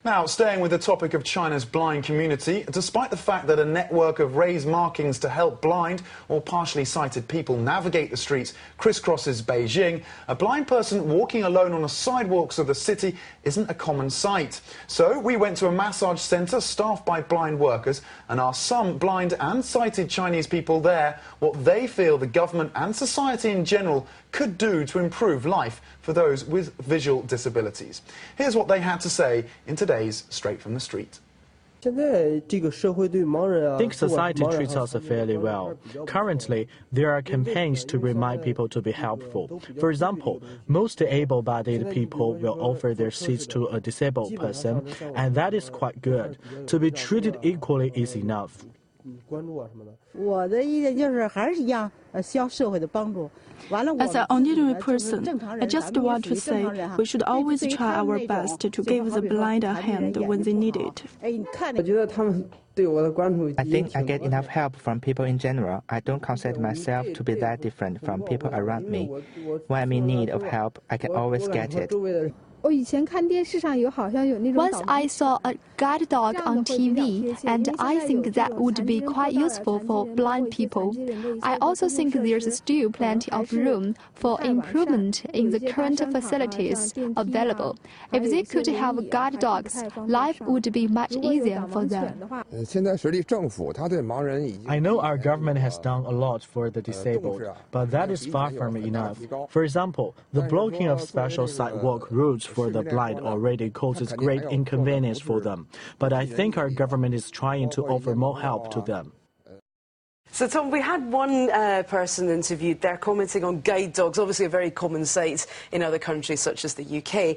Now, staying with the topic of China's blind community, despite the fact that a network of raised markings to help blind or partially sighted people navigate the streets crisscrosses Beijing, a blind person walking alone on the sidewalks of the city isn't a common sight. So we went to a massage centre staffed by blind workers and asked some blind and sighted Chinese people there what they feel the government and society in general could do to improve life for those with visual disabilities. Here's what they had to say in today's Straight from the Street. I think society treats us fairly well. Currently, there are campaigns to remind people to be helpful. For example, most able-bodied people will offer their seats to a disabled person, and that is quite good. To be treated equally is enough. As an ordinary person, I just want to say we should always try our best to give the blind a hand when they need it. I think I get enough help from people in general. I don't consider myself to be that different from people around me. When I'm in need of help, I can always get it. Once I saw a guide dog on TV, and I think that would be quite useful for blind people. I also think there's still plenty of room for improvement in the current facilities available. If they could have guide dogs, life would be much easier for them. I know our government has done a lot for the disabled, but that is far from enough. For example, the blocking of special sidewalk routes for the blind already causes great inconvenience for them. But I think our government is trying to offer more help to them. So, Tom, we had one person interviewed there commenting on guide dogs, obviously a very common sight in other countries such as the UK,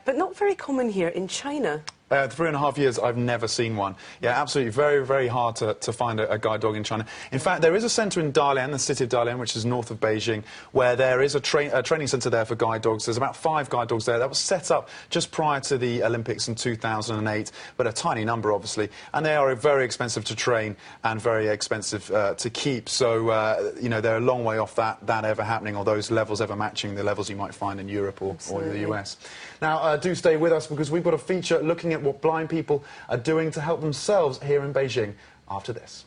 but not very common here in China. 3.5 years, I've never seen one. Yeah, absolutely, very, very hard to find a guide dog in China. In fact, there is a centre in Dalian, the city of Dalian, which is north of Beijing, where there is a training centre there for guide dogs. There's about 5 guide dogs there. That was set up just prior to the Olympics in 2008, but a tiny number, obviously. And they are very expensive to train and very expensive to keep. So, you know, they're a long way off that ever happening, or those levels ever matching the levels you might find in Europe or in the US. Now, do stay with us, because we've got a feature looking at what blind people are doing to help themselves here in Beijing after this.